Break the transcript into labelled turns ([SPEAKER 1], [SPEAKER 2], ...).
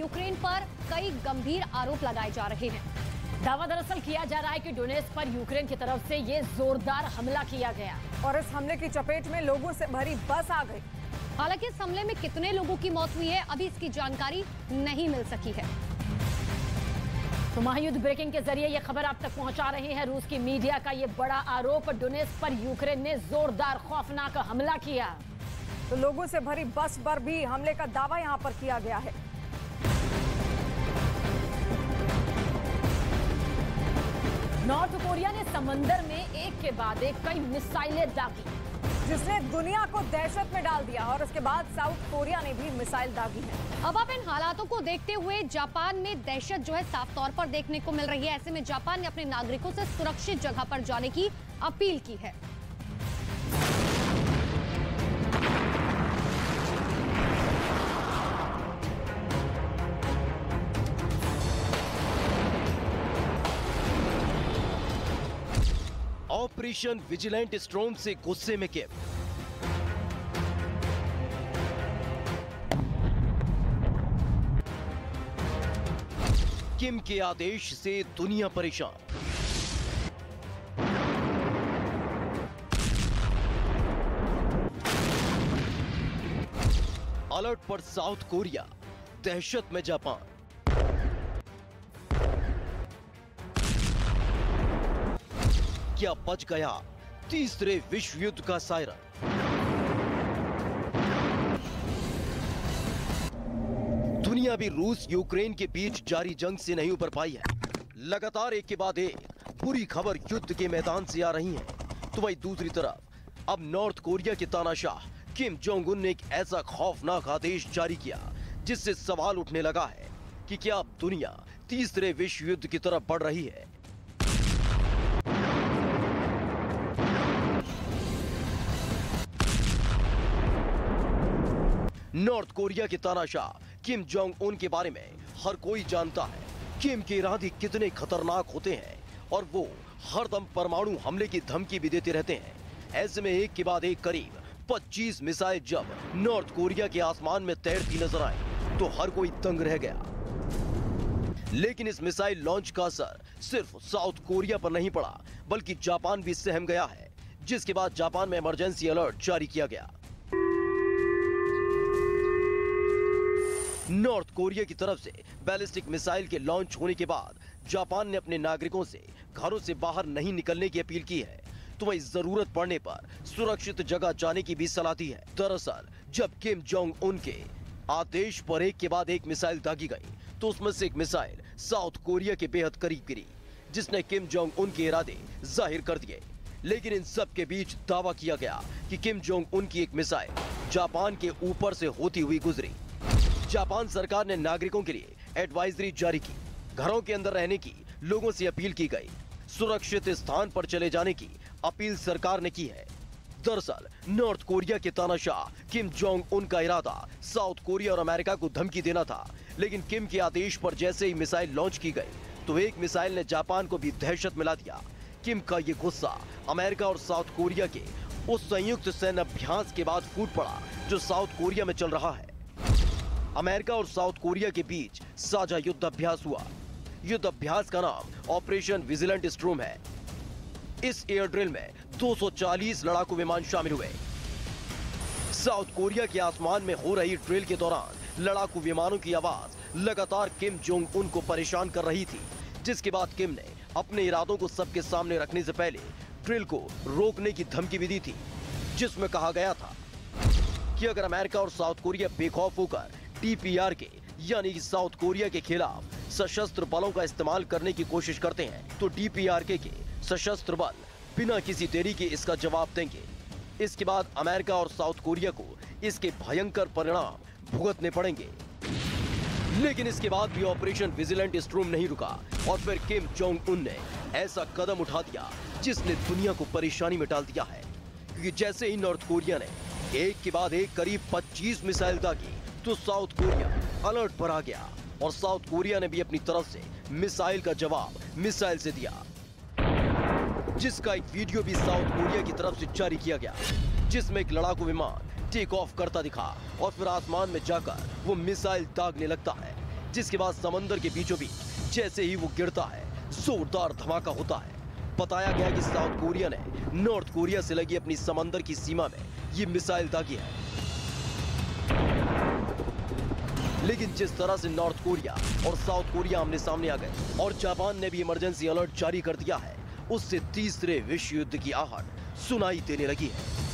[SPEAKER 1] Ukraine पर कई गंभीर आरोप लगाए जा रहे हैं।
[SPEAKER 2] दावा दरअसल किया जा रहा है कि डोनेट्स्क पर यूक्रेन की तरफ से ये जोरदार हमला किया गया
[SPEAKER 3] और इस हमले की चपेट में लोगों से भरी बस आ गई।
[SPEAKER 1] हालांकि इस हमले में कितने लोगों की मौत हुई है, अभी इसकी जानकारी नहीं मिल सकी है।
[SPEAKER 2] तो महायुद्ध ब्रेकिंग के जरिए ये खबर आप तक पहुंचा रहे हैं। रूस की मीडिया का ये बड़ा आरोप, डोनेट्स्क पर यूक्रेन ने जोरदार खौफनाक हमला किया।
[SPEAKER 3] तो लोगों से भरी बस पर भी हमले का दावा यहां पर किया गया है।
[SPEAKER 2] नॉर्थ कोरिया ने समंदर में एक के बाद एक कई मिसाइलें दागी,
[SPEAKER 3] जिसने दुनिया को दहशत में डाल दिया। और उसके बाद साउथ कोरिया ने भी मिसाइल दागी है।
[SPEAKER 1] अब आप इन हालातों को देखते हुए जापान में दहशत जो है साफ तौर पर देखने को मिल रही है। ऐसे में जापान ने अपने नागरिकों से सुरक्षित जगह पर जाने की अपील की है।
[SPEAKER 4] ऑपरेशन विजिलेंट स्टॉर्म से गुस्से में किम। किम के आदेश से दुनिया परेशान। अलर्ट पर साउथ कोरिया, दहशत में जापान। क्या बच गया तीसरे विश्व युद्ध का सायरन? दुनिया भी रूस यूक्रेन के बीच जारी जंग से नहीं उबर पाई है। लगातार एक के बाद एक बुरी खबर युद्ध के मैदान से आ रही है। तो वहीं दूसरी तरफ अब नॉर्थ कोरिया के तानाशाह किम जोंग उन ने एक ऐसा खौफनाक आदेश जारी किया जिससे सवाल उठने लगा है कि क्या अब दुनिया तीसरे विश्व युद्ध की तरफ बढ़ रही है। नॉर्थ कोरिया के तानाशाह किम जोंग उन के बारे में हर कोई जानता है। किम के इरादे कितने खतरनाक होते हैं और वो हरदम परमाणु हमले की धमकी भी देते रहते हैं। ऐसे में एक के बाद एक करीब 25 मिसाइल जब नॉर्थ कोरिया के आसमान में तैरती नजर आई तो हर कोई दंग रह गया। लेकिन इस मिसाइल लॉन्च का असर सिर्फ साउथ कोरिया पर नहीं पड़ा बल्कि जापान भी सहम गया है, जिसके बाद जापान में इमरजेंसी अलर्ट जारी किया गया। नॉर्थ कोरिया की तरफ से बैलिस्टिक मिसाइल के लॉन्च होने के बाद जापान ने अपने नागरिकों से घरों से बाहर नहीं निकलने की अपील की है। तो वही जरूरत पड़ने पर सुरक्षित जगह जाने की भी सलाह दी है। दरअसल जब किम जोंग उन के आदेश पर एक के बाद एक मिसाइल दागी गई तो उसमें से एक मिसाइल साउथ कोरिया के बेहद करीब गिरी, जिसने किम जोंग उन के इरादे जाहिर कर दिए। लेकिन इन सब के बीच दावा किया गया कि किम जोंग उन की एक मिसाइल जापान के ऊपर से होती हुई गुजरी। जापान सरकार ने नागरिकों के लिए एडवाइजरी जारी की, घरों के अंदर रहने की लोगों से अपील की गई, सुरक्षित स्थान पर चले जाने की अपील सरकार ने की है। दरअसल नॉर्थ कोरिया के तानाशाह किम जोंग उन का इरादा साउथ कोरिया और अमेरिका को धमकी देना था। लेकिन किम के आदेश पर जैसे ही मिसाइल लॉन्च की गई तो एक मिसाइल ने जापान को भी दहशत मिला दिया। किम का ये गुस्सा अमेरिका और साउथ कोरिया के उस संयुक्त सैन्य अभ्यास के बाद फूट पड़ा जो साउथ कोरिया में चल रहा है। अमेरिका और साउथ कोरिया के बीच साझा युद्ध अभ्यास हुआ। युद्ध अभ्यास का नाम ऑपरेशन विजिलेंट स्टॉर्म है। इस एयर ड्रिल में 240 लड़ाकू विमान शामिल हुए। साउथ कोरिया के आसमान में हो रही ड्रिल के दौरान लड़ाकू विमानों की आवाज लगातार किम जोंग उन को परेशान कर रही थी, जिसके बाद किम ने अपने इरादों को सबके सामने रखने से पहले ड्रिल को रोकने की धमकी भी दी थी, जिसमें कहा गया था कि अगर अमेरिका और साउथ कोरिया बेखौफ होकर DPR के यानी कि साउथ कोरिया के खिलाफ सशस्त्र बलों का इस्तेमाल करने की कोशिश करते हैं तो DPRK के सशस्त्र बल बिना किसी देरी के इसका जवाब देंगे। इसके बाद अमेरिका और साउथ कोरिया को इसके भयंकर परिणाम भुगतने पड़ेंगे। लेकिन इसके बाद भी ऑपरेशन विजिलेंट स्टॉर्म नहीं रुका और फिर किम जोंग उन ने ऐसा कदम उठा दिया जिसने दुनिया को परेशानी में डाल दिया है। क्योंकि जैसे ही नॉर्थ कोरिया ने एक के बाद एक करीब 25 मिसाइल दागी तो साउथ कोरिया अलर्ट पर आ गया और साउथ कोरिया ने भी अपनी तरफ से मिसाइल का जवाब मिसाइल से दिया, जिसका एक वीडियो भी साउथ कोरिया की तरफ से जारी किया गया, जिसमें एक लड़ाकू विमान टेक ऑफ करता दिखा और फिर आसमान में जाकर वो मिसाइल दागने लगता है। जिसके बाद समंदर के बीचों बीच जैसे ही वो गिरता है जोरदार धमाका होता है। बताया गया कि साउथ कोरिया ने नॉर्थ कोरिया से लगी अपनी समंदर की सीमा में ये मिसाइल दागी है, लेकिन जिस तरह से नॉर्थ कोरिया और साउथ कोरिया आमने सामने आ गए और जापान ने भी इमरजेंसी अलर्ट जारी कर दिया है, उससे तीसरे विश्व युद्ध की आहट सुनाई देने लगी है।